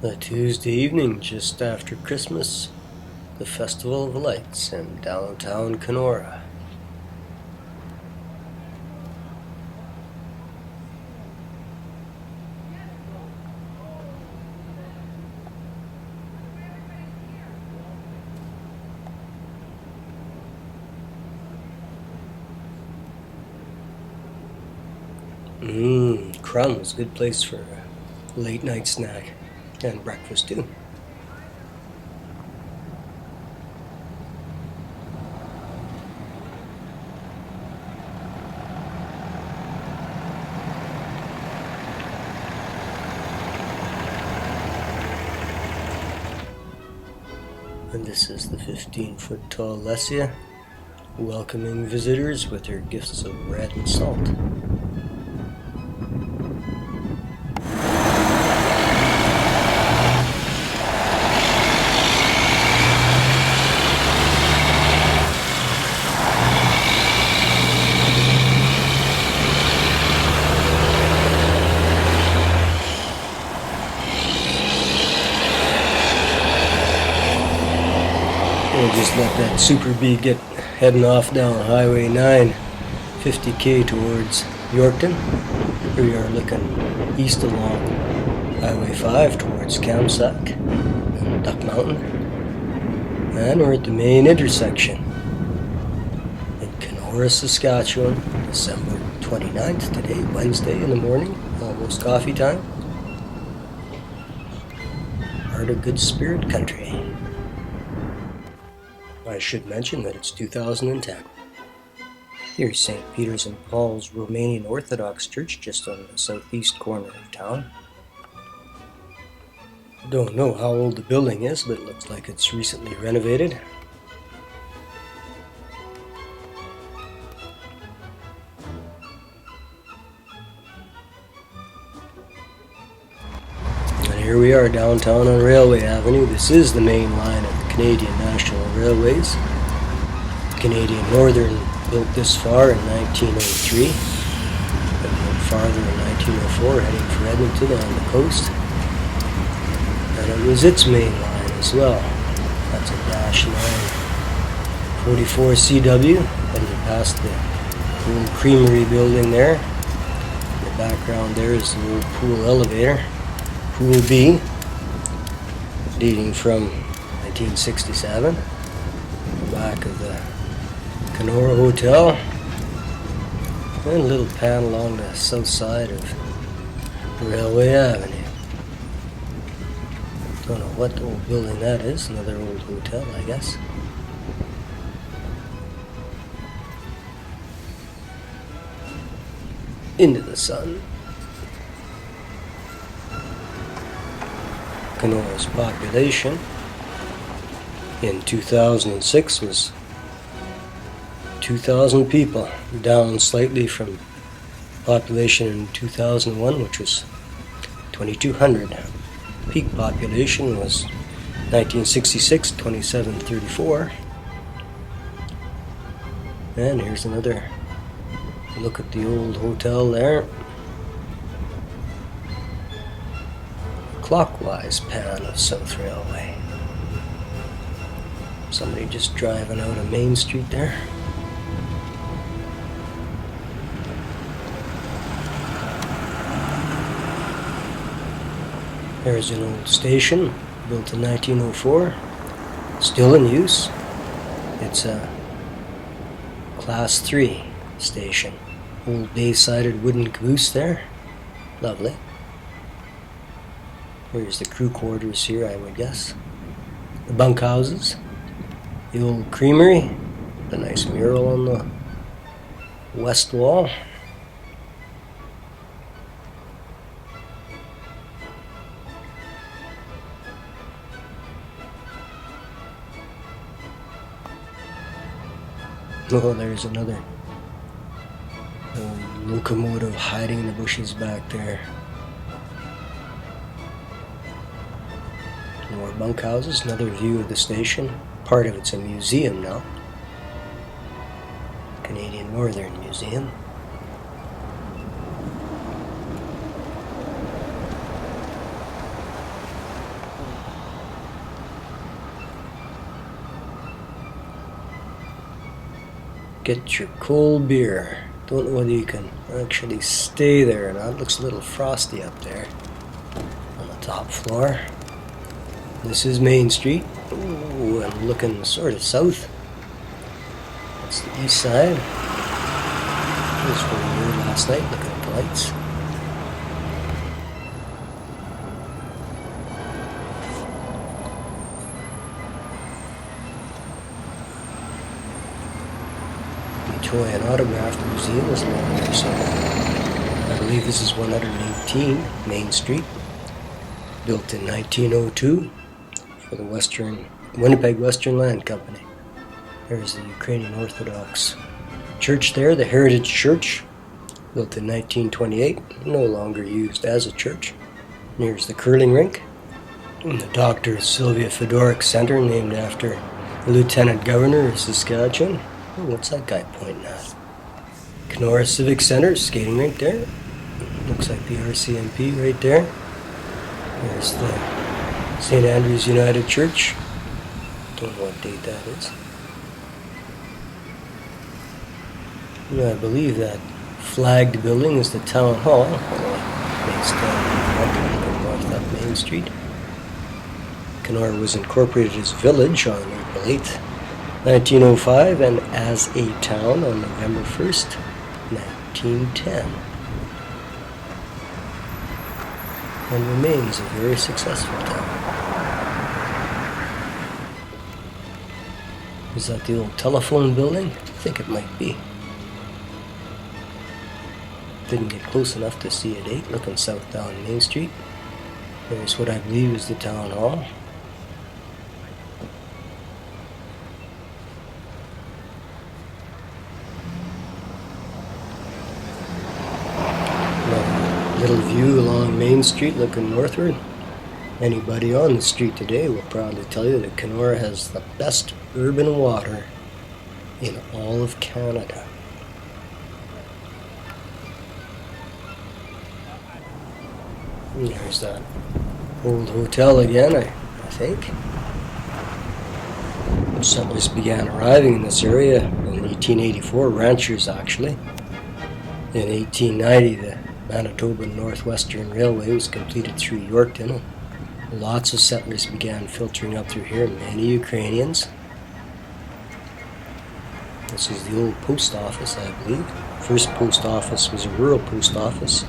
A Tuesday evening just after Christmas, the Festival of Lights in downtown Canora. Crumbs, good place for a late night snack and breakfast too. And this is the 15-foot tall Lesia, welcoming visitors with her gifts of bread and salt. We'll just let that Super Bee get heading off down Highway 9, 50k towards Yorkton. We are looking east along Highway 5 towards Kamsack and Duck Mountain. And we're at the main intersection in Canora, Saskatchewan, December 29th today, Wednesday in the morning, almost coffee time. Heart of Good Spirit Country. I should mention that it's 2010. Here's St. Peter's and Paul's Romanian Orthodox Church just on the southeast corner of town. Don't know how old the building is, but it looks like it's recently renovated. And here we are downtown on Railway Avenue. This is the main line of the Canadian National Railways. Canadian Northern built this far in 1903, and went farther in 1904, heading for Edmonton on the coast. And it was its main line as well. That's a Dash 944 CW, heading past the old creamery building there. In the background there is the old pool elevator, Pool B, dating from 1967. The back of the Canora Hotel, and a little pan along the south side of Railway Avenue. Don't know what old building that is, another old hotel, I guess. Into the sun. Canora's population in 2006 was 2,000 people, down slightly from population in 2001, which was 2,200. Peak population was 1966, 2,734. And here's another look at the old hotel there. Clockwise pan of South Railway. Somebody just driving out of Main Street there. There's an old station built in 1904, still in use. It's a Class 3 station. Old bay-sided wooden caboose there. Lovely. Here's the crew quarters here, I would guess. The bunkhouses. The old creamery. The nice mural on the west wall. Oh, there's another locomotive hiding in the bushes back there. More bunkhouses, another view of the station. Part of it's a museum now. Canadian Northern Museum. get your cold beer. Don't know whether you can actually stay there or not. It looks a little frosty up there on the top floor. This is Main Street. Ooh, I'm looking sort of south. That's the east side. This is where we were last night, looking at the lights. Toy and Autograph Museum is along there somewhere. I believe this is 118 Main Street, built in 1902 for the Winnipeg Western Land Company. There's the Ukrainian Orthodox Church there, the Heritage Church, built in 1928, no longer used as a church. Here's the curling rink, and the Dr. Sylvia Fedorik Center, named after the Lieutenant Governor of Saskatchewan. Oh, what's that guy pointing at? Canora Civic Center, skating rink there. Looks like the RCMP right there. There's the St. Andrew's United Church. Don't know what date that is. Yeah, I believe that flagged building is the Town Hall. Based on north up Main Street. Canora was incorporated as a village on April 8th. 1905, and as a town on November 1st, 1910. And remains a very successful town. Is that the old telephone building? I think it might be. Didn't get close enough to see at 8, looking south down Main Street. There's what I believe is the town hall. Little view along Main Street looking northward. Anybody on the street today will proudly tell you that Canora has the best urban water in all of Canada. And there's that old hotel again, I think. The settlers began arriving in this area in 1884, ranchers actually. In 1890, the Manitoba Northwestern Railway was completed through Yorkton. Lots of settlers began filtering up through here, many Ukrainians. This is the old post office, I believe. First post office was a rural post office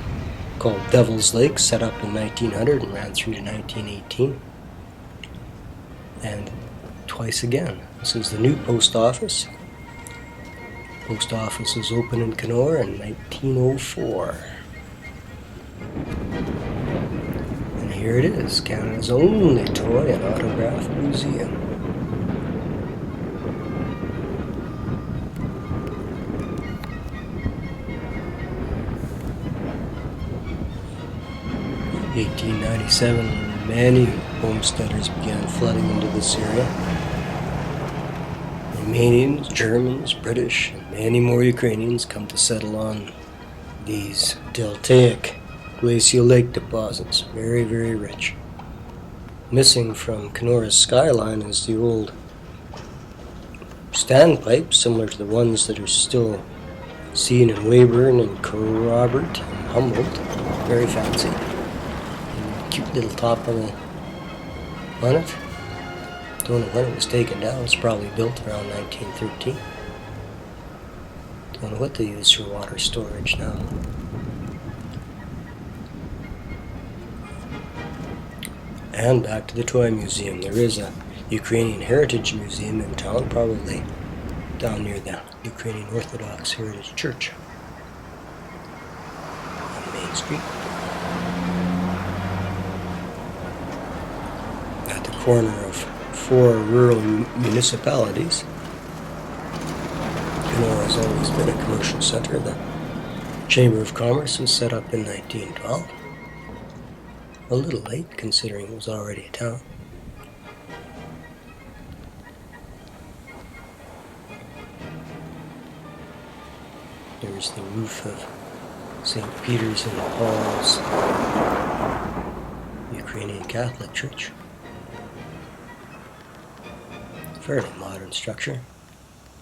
called Devil's Lake, set up in 1900 and ran through to 1918. And twice again. This is the new post office. Post office was opened in Canora in 1904. And here it is, Canada's only toy and autograph museum. In 1897, many homesteaders began flooding into this area. Romanians, Germans, British, and many more Ukrainians come to settle on these deltaic glacial lake deposits. Very, very rich. Missing from Canora's skyline is the old standpipe, similar to the ones that are still seen in Weyburn and Robert and Humboldt. Very fancy. And cute little top on it. Don't know when it was taken down. It's probably built around 1913. Don't know what they use for water storage now. And back to the toy museum. There is a Ukrainian Heritage Museum in town, probably down near the Ukrainian Orthodox Heritage Church on Main Street. At the corner of 4 rural municipalities. Canora has always been a commercial center. The Chamber of Commerce was set up in 1912. A little late, considering it was already a town. There's the roof of St. Peter's and Paul's Ukrainian Catholic Church. Fairly modern structure.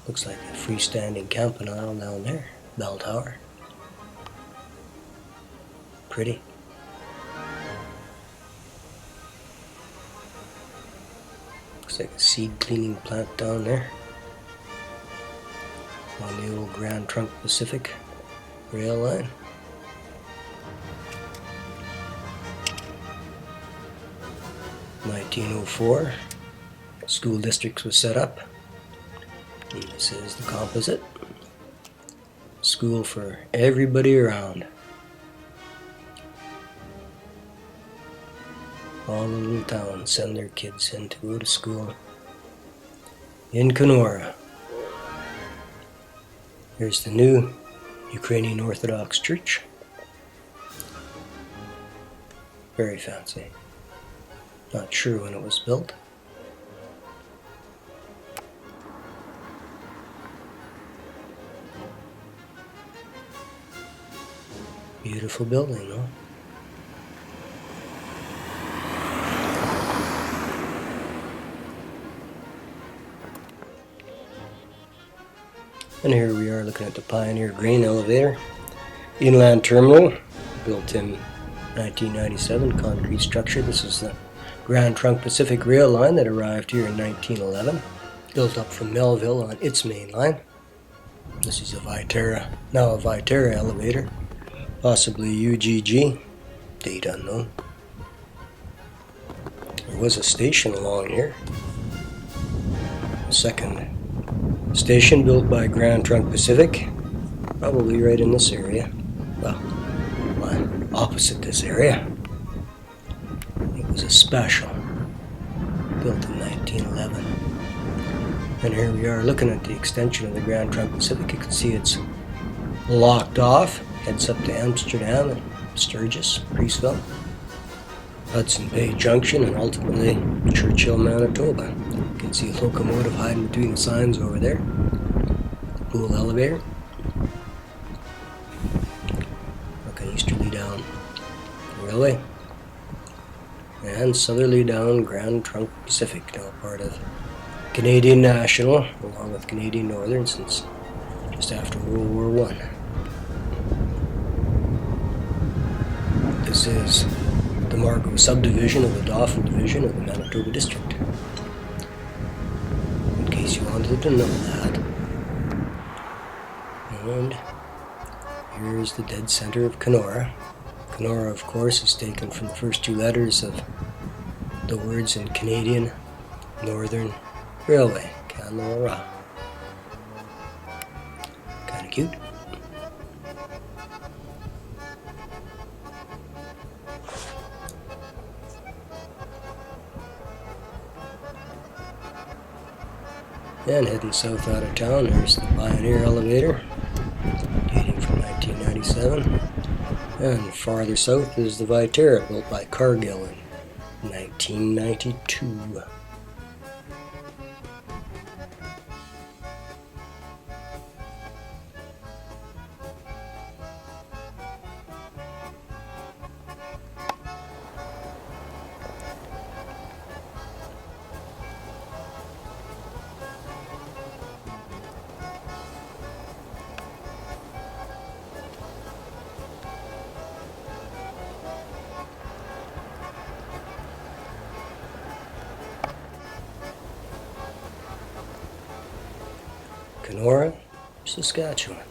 Looks like a freestanding campanile down there. Bell tower. Pretty. Looks like a seed cleaning plant down there on the old Grand Trunk Pacific rail line. In 1904, school districts was set up. And this is the composite. School for everybody around. All the little towns send their kids in to go to school. In Canora. Here's the new Ukrainian Orthodox Church. Very fancy. Not sure when it was built. Beautiful building, though. And here we are looking at the Pioneer Grain Elevator. Inland Terminal, built in 1997, concrete structure. This is the Grand Trunk Pacific Rail line that arrived here in 1911. Built up from Melville on its main line. This is a Viterra, now a Viterra elevator. Possibly UGG, date unknown. There was a station along here. Second station built by Grand Trunk Pacific, probably right in this area. Well, opposite this area. It was a special, built in 1911. And here we are looking at the extension of the Grand Trunk Pacific. You can see it's locked off, heads up to Amsterdam and Sturgis, Priestville, Hudson Bay Junction, and ultimately Churchill, Manitoba. You can see a locomotive hiding between the signs over there. Pool elevator. Looking easterly down railway. And southerly down Grand Trunk Pacific, now part of Canadian National, along with Canadian Northern since just after World War I. This is the Margot subdivision of the Dauphin division of the Manitoba District. In case you wanted to know that. And here's the dead center of Canora. Canora, of course, is taken from the first two letters of the words in Canadian Northern Railway, Canora. Kinda cute. And heading south out of town, there's the Pioneer Elevator, dating from 1997. And farther south is the Viterra, built by Cargill in 1992. Canora, Saskatchewan.